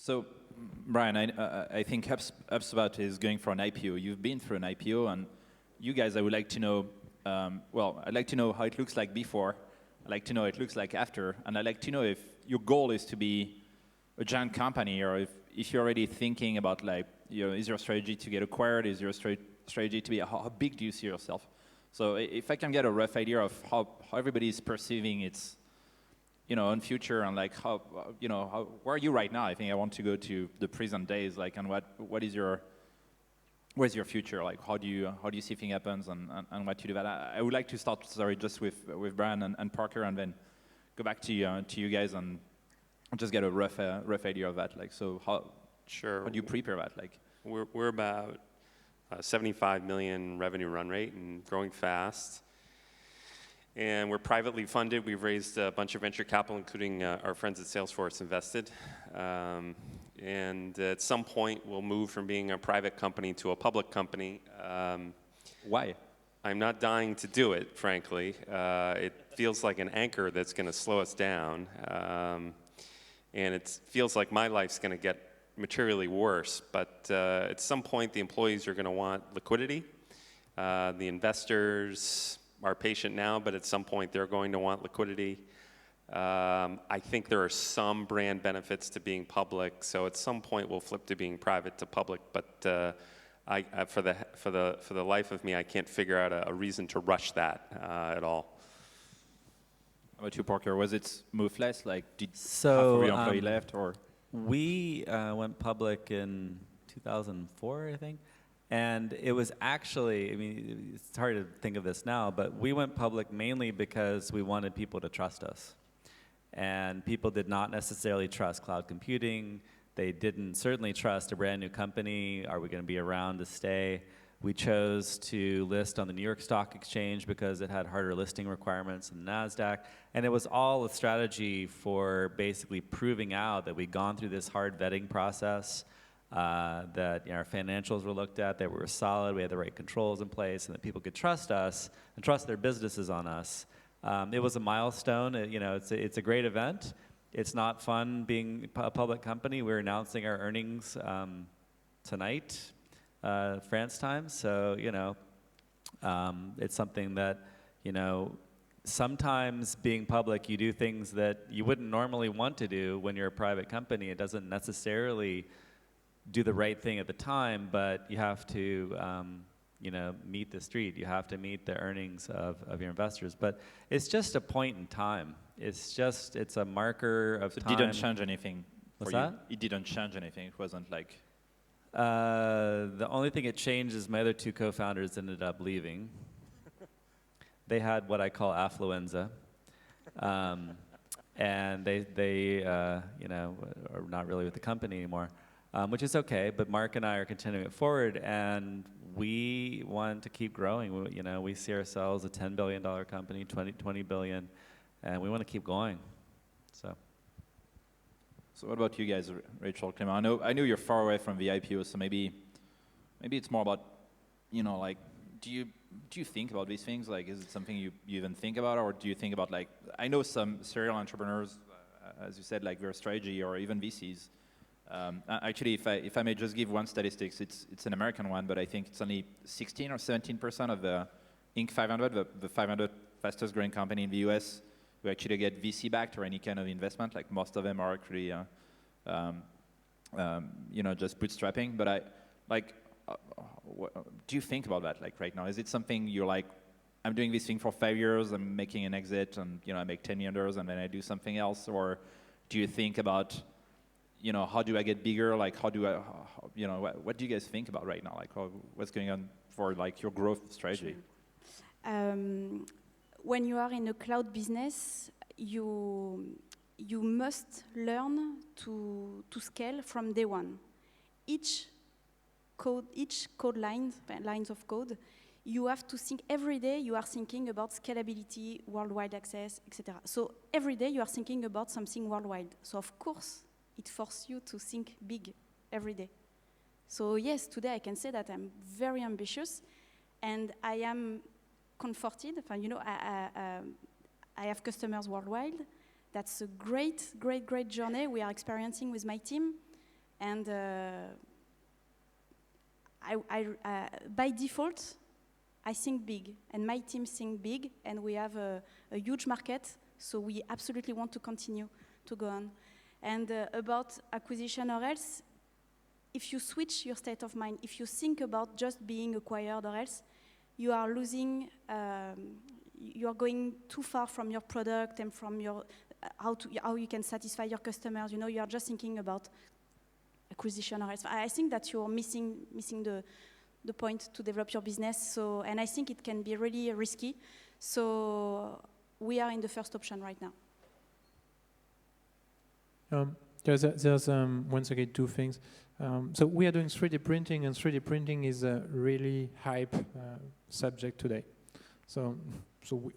So, Brian, I think Hubspot is going for an IPO. You've been through an IPO, and you guys, I would like to know, I'd like to know how it looks like before. I'd like to know how it looks like after. And I'd like to know if your goal is to be a giant company, or if you're already thinking about, like, is your strategy to get acquired? Is your strategy to be, how big do you see yourself? So if I can get a rough idea of how everybody is perceiving its, in future, and like where are you right now? I think I want to go to the present days, like, and where's your future? Like, how do you see things happens, and what you do? That I would like to start, just with Brian and Parker, and then go back to you guys and just get a rough idea of that. Like, so how do you prepare that? Like, we're about 75 million revenue run rate and growing fast. And we're privately funded. We've raised a bunch of venture capital, including our friends at Salesforce invested. And at some point, we'll move from being a private company to a public company. Why? I'm not dying to do it, frankly. It feels like an anchor that's going to slow us down. And it feels like my life's going to get materially worse. But at some point, the employees are going to want liquidity. The investors are patient now, but at some point they're going to want liquidity. I think there are some brand benefits to being public, so at some point we'll flip to being private to public. But for the life of me, I can't figure out a reason to rush that at all. How about you, Parker? Was it moveless? Like, did so, half of your employee left, or? We went public in 2004, I think. And it was actually, I mean, it's hard to think of this now, but we went public mainly because we wanted people to trust us. And people did not necessarily trust cloud computing. They didn't certainly trust a brand new company. Are we going to be around to stay? We chose to list on the New York Stock Exchange because it had harder listing requirements than NASDAQ. And it was all a strategy for basically proving out that we'd gone through this hard vetting process, that our financials were looked at, that we were solid, we had the right controls in place, and that people could trust us and trust their businesses on us. It was a milestone. It's a great event. It's not fun being a public company. We're announcing our earnings tonight, France time. So it's something that sometimes being public, you do things that you wouldn't normally want to do when you're a private company. It doesn't necessarily do the right thing at the time, but you have to, meet the street. You have to meet the earnings of your investors. But it's just a point in time. It's a marker of time. It didn't change anything. What's that? It didn't change anything. It wasn't like. The only thing it changed is my other two co-founders ended up leaving. They had what I call affluenza. And they are not really with the company anymore. Which is okay, but Mark and I are continuing it forward, and we want to keep growing. We see ourselves a $10 billion company, 20 billion, and we want to keep going. So what about you guys, Rachel, Clément? I know you're far away from the IPO, so maybe it's more about, like, do you think about these things? Like, is it something you even think about, or do you think about, like, I know some serial entrepreneurs, as you said, like their strategy, or even VCs. Actually, if I may just give one statistics, it's an American one, but I think it's only 16 or 17% of the Inc. 500, the 500 fastest growing company in the US, who actually get VC backed or any kind of investment. Like, most of them are actually, just bootstrapping. But do you think about that, like, right now? Is it something you're like, I'm doing this thing for 5 years, I'm making an exit, and I make $10 million, and then I do something else? Or do you think about, how do I get bigger? Like, how do I, what do you guys think about right now? Like, what's going on for, like, your growth strategy? When you are in a cloud business, you must learn to scale from day one. Each code lines of code, you have to think every day. You are thinking about scalability, worldwide access, etc. So every day you are thinking about something worldwide. So of course, it forces you to think big every day. So yes, today I can say that I'm very ambitious, and I am comforted. I have customers worldwide. That's a great journey we are experiencing with my team. And by default, I think big, and my team think big, and we have a huge market, so we absolutely want to continue to go on. And about acquisition or else, if you switch your state of mind, if you think about just being acquired or else, you are losing, you are going too far from your product and from your how you can satisfy your customers. You know, you are just thinking about acquisition or else. I think that you're missing the point to develop your business. So, and I think it can be really risky. So we are in the first option right now. There's once again two things. So we are doing 3D printing, and 3D printing is a really hype subject today. So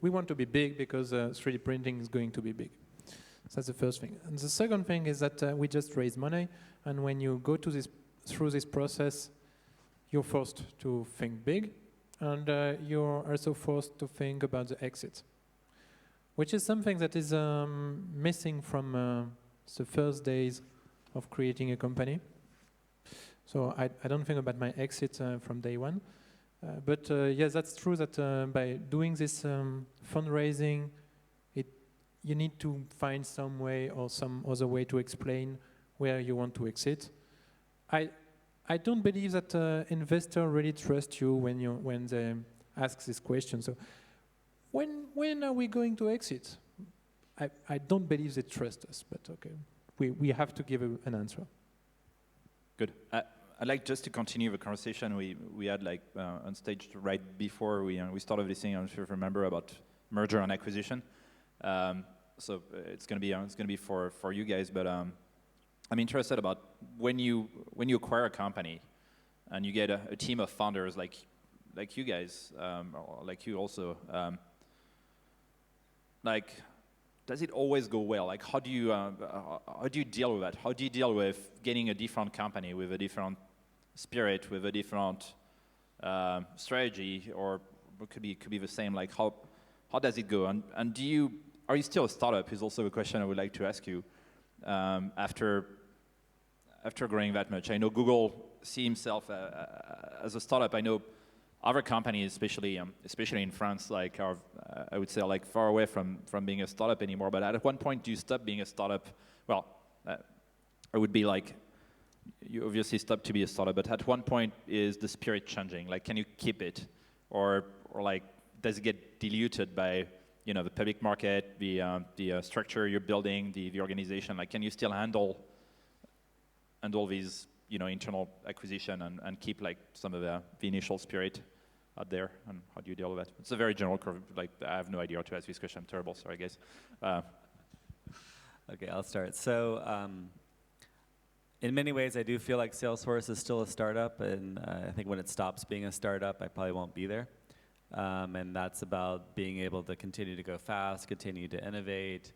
we want to be big because 3D printing is going to be big. So that's the first thing. And the second thing is that we just raised money, and when you go through this process, you're forced to think big, and you're also forced to think about the exit, which is something that is missing from the first days of creating a company. So I don't think about my exit from day one. But yes, that's true that by doing this fundraising, you need to find some way or some other way to explain where you want to exit. I don't believe that investors really trust you when they ask this question. So when are we going to exit? I don't believe they trust us, but okay, we have to give an answer. Good. I'd like just to continue the conversation we had like on stage right before we started this thing. I'm not sure if you remember about merger and acquisition. So it's gonna be for you guys, but I'm interested about when you acquire a company and you get a team of founders like you guys, or like you also, like, does it always go well? Like, how do you deal with that? How do you deal with getting a different company with a different spirit, with a different strategy, or it could be the same? Like, how does it go? And are you still a startup? Is also a question I would like to ask you. After growing that much, I know Google see himself as a startup. I know other companies, especially in France, like are I would say like far away from being a startup anymore. But at one point, do you stop being a startup? Well, I would be like, you obviously stop to be a startup. But at one point, is the spirit changing? Like, can you keep it, or like does it get diluted by the public market, the structure you're building, the organization? Like, can you still handle these internal acquisition and keep like some of the initial spirit out there? And how do you deal with that? It's a very general curve. Like, I have no idea how to ask this question. I'm terrible. Sorry, guys. Okay, I'll start. So in many ways, I do feel like Salesforce is still a startup, and I think when it stops being a startup, I probably won't be there. And that's about being able to continue to go fast, continue to innovate,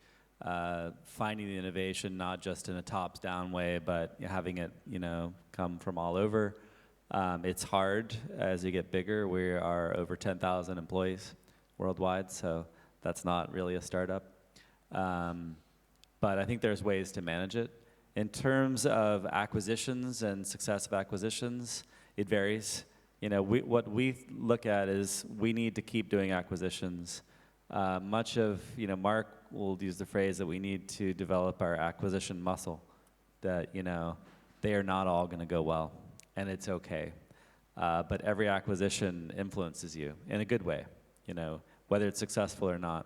finding the innovation not just in a tops-down way, but having it, come from all over. It's hard as you get bigger. We are over 10,000 employees worldwide, so that's not really a startup. But I think there's ways to manage it. In terms of acquisitions and success of acquisitions, it varies. What we look at is we need to keep doing acquisitions. Much of, Mark will use the phrase that we need to develop our acquisition muscle, that, they are not all going to go well, and it's okay. But every acquisition influences you in a good way, whether it's successful or not.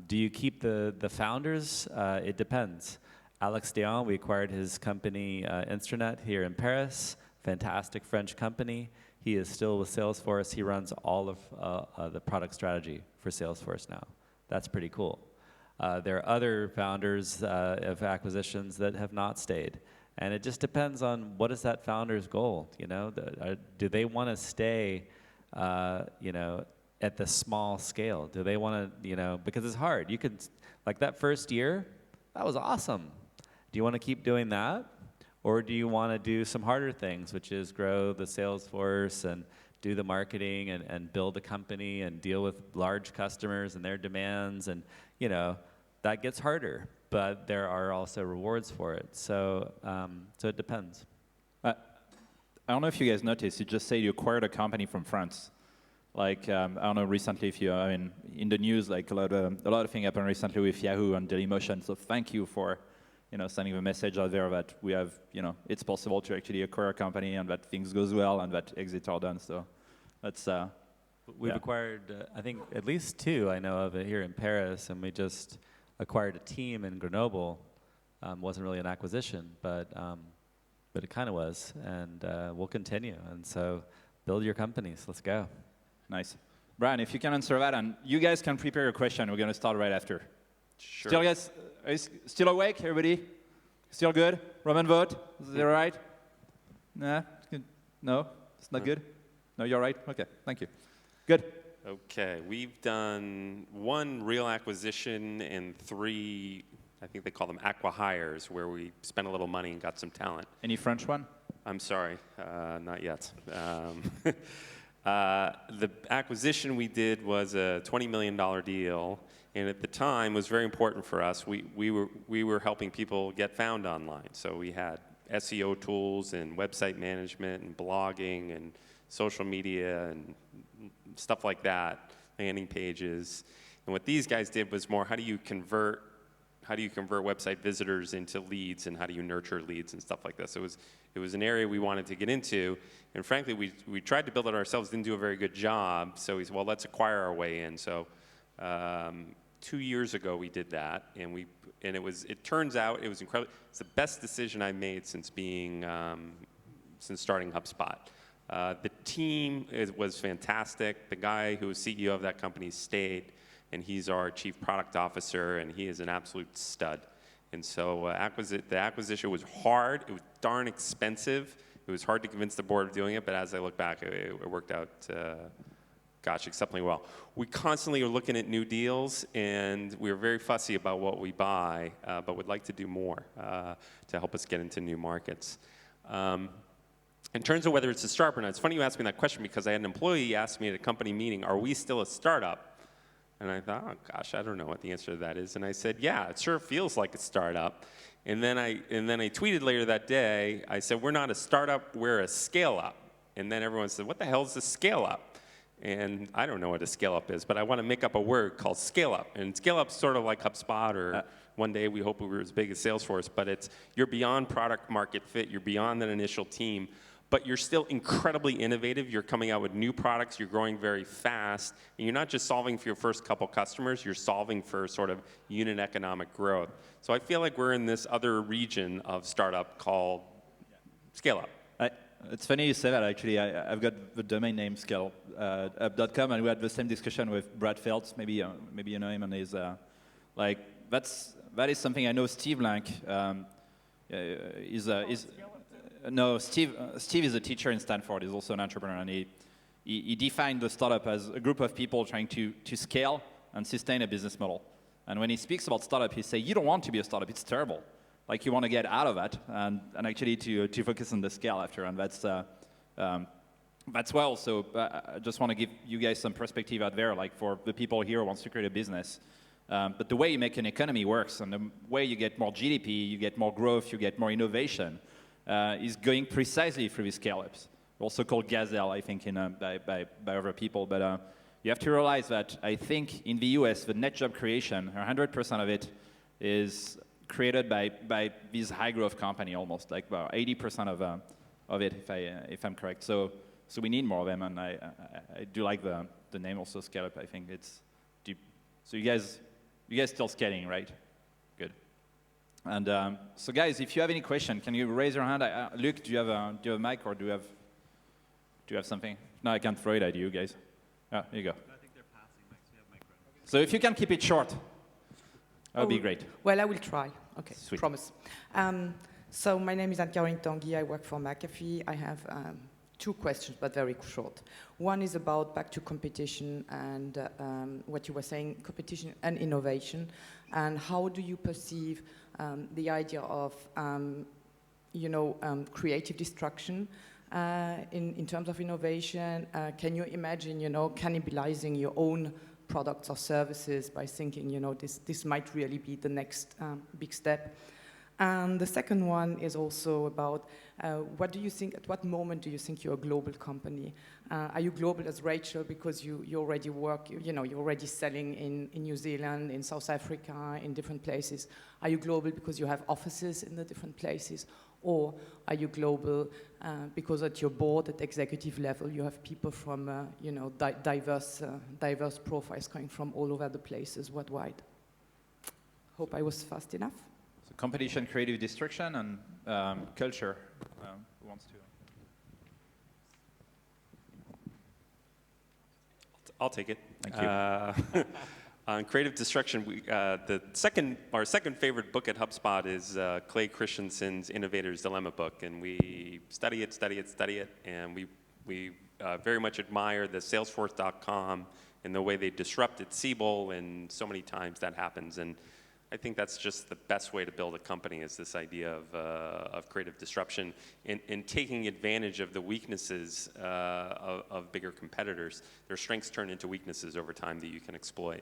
Do you keep the founders? It depends. Alex Dion, we acquired his company, Instranet, here in Paris. Fantastic French company. He is still with Salesforce. He runs all of the product strategy for Salesforce now. That's pretty cool. There are other founders of acquisitions that have not stayed. And it just depends on what is that founder's goal. Do they want to stay, at the small scale? Do they want to, because it's hard. You could, like that first year, that was awesome. Do you want to keep doing that? Or do you want to do some harder things, which is grow the sales force and do the marketing and build a company and deal with large customers and their demands? And, that gets harder. but there are also rewards for it. So, so it depends. I don't know if you guys noticed, you just say you acquired a company from France. Like, I don't know, recently if you, I mean, in the news, like a lot of things happened recently with Yahoo and Dailymotion. So thank you for, sending the message out there that we have, it's possible to actually acquire a company and that things goes well and that exits are done. So that's, We've acquired, I think, at least 2 I know of here in Paris, and we just acquired a team in Grenoble. Wasn't really an acquisition, but it kind of was, and we'll continue. And so, build your companies. Let's go. Nice. Brian, if you can answer that, and you guys can prepare your question. We're going to start right after. Sure. Still, guys, are you still awake, everybody? Still good? Roman vote? Is that right? Nah? No? It's not good? No, you're right? Okay, thank you. Good. Okay, we've done 1 real acquisition and 3, I think they call them acqui-hires, where we spent a little money and got some talent. Any French one? I'm sorry, not yet. The acquisition we did was a $20 million deal, and at the time was very important for us. We were helping people get found online, so we had SEO tools and website management and blogging and social media and stuff like that, landing pages. And what these guys did was more, how do you convert website visitors into leads, and how do you nurture leads and stuff like this. It was an area we wanted to get into, and frankly, we tried to build it ourselves, didn't do a very good job, so we said, well, let's acquire our way in. So 2 years ago we did that, and it turns out it was incredible. It's the best decision I made since starting HubSpot. The team was fantastic. The guy who was CEO of that company stayed, and he's our chief product officer, and he is an absolute stud. And so the acquisition was hard. It was darn expensive. It was hard to convince the board of doing it, but as I look back, it worked out, exceptionally well. We constantly are looking at new deals, and we're very fussy about what we buy, but would like to do more to help us get into new markets. In terms of whether it's a startup or not, it's funny you asked me that question, because I had an employee ask me at a company meeting, are we still a startup? And I thought, oh gosh, I don't know what the answer to that is. And I said, yeah, it sure feels like a startup. And then I tweeted later that day, I said, we're not a startup, we're a scale-up. And then everyone said, what the hell is a scale-up? And I don't know what a scale-up is, but I want to make up a word called scale-up. And scale-up's sort of like HubSpot, or one day we hope we were as big as Salesforce, but you're beyond product market fit, you're beyond that initial team, but you're still incredibly innovative. You're coming out with new products, you're growing very fast, and you're not just solving for your first couple customers, you're solving for sort of unit economic growth. So I feel like we're in this other region of startup called scale-up. It's funny you say that, actually. I've got the domain name scale.com, and we had the same discussion with Brad Feltz. Maybe you know him, and he's that is something I know. Steve Lank No, Steve is a teacher in Stanford. He's also an entrepreneur, and he defined the startup as a group of people trying to scale and sustain a business model. And when he speaks about startup, he says, you don't want to be a startup. It's terrible. Like, you want to get out of that and actually to focus on the scale after. And that's well. So I just want to give you guys some perspective out there, like for the people here who wants to create a business. But the way you make an economy works, and the way you get more GDP, you get more growth, you get more innovation, is going precisely through these scale-ups, also called Gazelle, I think, by other people. But you have to realize that I think in the US, the net job creation, 100% of it is created by these high-growth company, almost like about 80% of it, if I'm correct. So we need more of them, and I do like the name also, Scale-Up. I think it's deep. So you guys still scaling, right? Good. And so guys, if you have any question, can you raise your hand? Luke, do you have a mic, or do you have something? No, I can't throw it at you guys. Oh, here you go. I think they're passing mics. We have mic runners. So if you can keep it short, that would be great. Well, I will try. Okay, Sweet. Promise. So my name is Anne-Caroline Tanguy. I work for McAfee. I have two questions, but very short. One is about back to competition and what you were saying, competition and innovation. And how do you perceive the idea of, creative destruction in terms of innovation? Can you imagine, cannibalizing your own products or services by thinking, you know, this might really be the next big step. And the second one is also about what do you think, at what moment do you think you're a global company? Are you global as Rachel because you already work, you know, you're already selling in New Zealand, in South Africa, in different places? Are you global because you have offices in the different places? Or are you global because at your board, at executive level, you have people from, you know, diverse profiles coming from all over the places worldwide? Hope I was fast enough. So competition, creative destruction, and culture. Who wants to? I'll take it. Thank you. On creative destruction, our second favorite book at HubSpot is Clay Christensen's Innovator's Dilemma book, and we study it, and we very much admire the Salesforce.com and the way they disrupted Siebel, and so many times that happens. And I think that's just the best way to build a company, is this idea of creative disruption and taking advantage of the weaknesses of bigger competitors. Their strengths turn into weaknesses over time that you can exploit.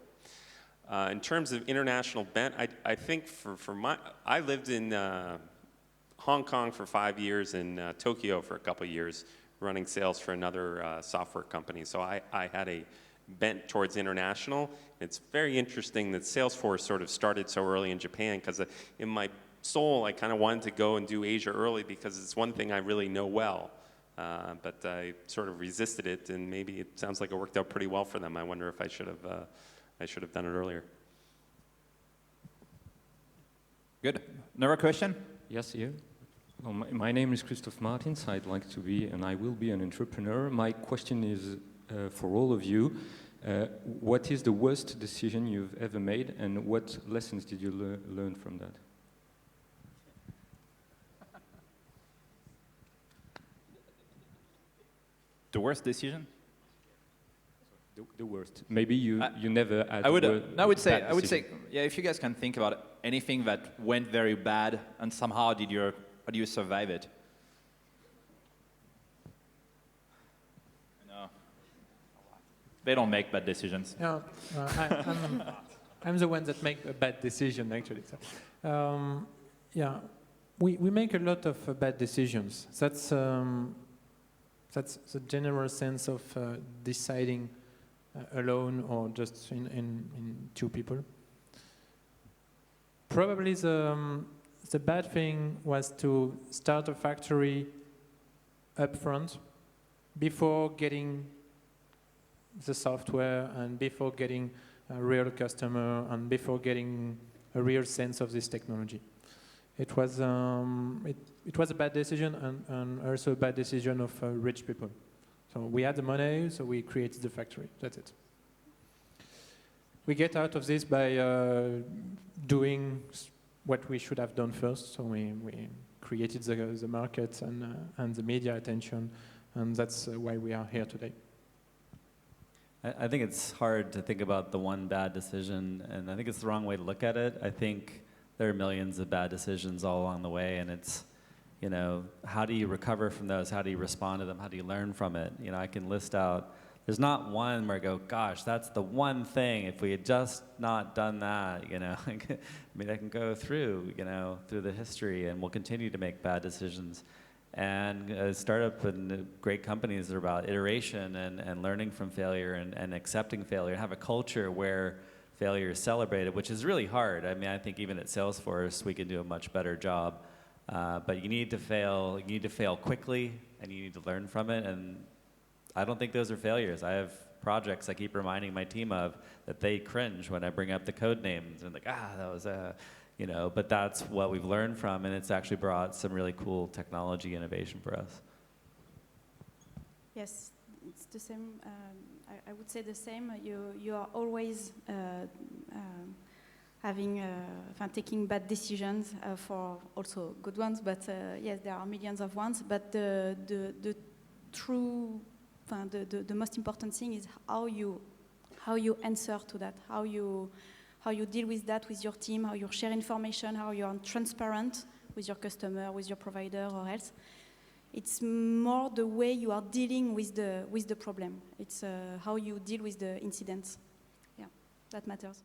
In terms of international bent, I think I lived in Hong Kong for 5 years and Tokyo for a couple of years, running sales for another software company. So I had a bent towards international. It's very interesting that Salesforce sort of started so early in Japan, because in my soul, I kind of wanted to go and do Asia early because it's one thing I really know well. But I sort of resisted it, and maybe it sounds like it worked out pretty well for them. I wonder if I should have done it earlier. Good. Another question? Yes, here. Well, my name is Christoph Martins. I'd like to be, and I will be, an entrepreneur. My question is for all of you. What is the worst decision you've ever made, and what lessons did you learn from that? The worst decision? The worst. Maybe you never had. I would say, yeah. If you guys can think about anything that went very bad, and somehow how do you survive it? No, they don't make bad decisions. No, I'm the one that make a bad decision actually. So, yeah, we make a lot of bad decisions. That's the general sense of deciding alone or just in two people. Probably the bad thing was to start a factory up front before getting the software and before getting a real customer and before getting a real sense of this technology. It was a bad decision and also a bad decision of rich people. So we had the money, so we created the factory. That's it. We get out of this by doing what we should have done first. So we created the market and the media attention, and that's why we are here today. I think it's hard to think about the one bad decision, and I think it's the wrong way to look at it. I think there are millions of bad decisions all along the way, and it's, you know, how do you recover from those? How do you respond to them? How do you learn from it? You know, I can list out, there's not one where I go, gosh, that's the one thing, if we had just not done that, you know. I mean, I can go through, you know, through the history, and we'll continue to make bad decisions. And startup and great companies are about iteration and learning from failure and accepting failure, and have a culture where failure is celebrated, which is really hard. I mean, I think even at Salesforce, we can do a much better job. But you need to fail. You need to fail quickly, and you need to learn from it. And I don't think those are failures. I have projects I keep reminding my team of that they cringe when I bring up the code names and like, that was you know. But that's what we've learned from, and it's actually brought some really cool technology innovation for us. Yes, it's the same. I would say the same. You are always taking bad decisions for also good ones, but yes, there are millions of ones. But the true, the most important thing is how you answer to that, how you deal with that with your team, how you share information, how you are transparent with your customer, with your provider, or else. It's more the way you are dealing with the problem. It's how you deal with the incidents. Yeah. that matters.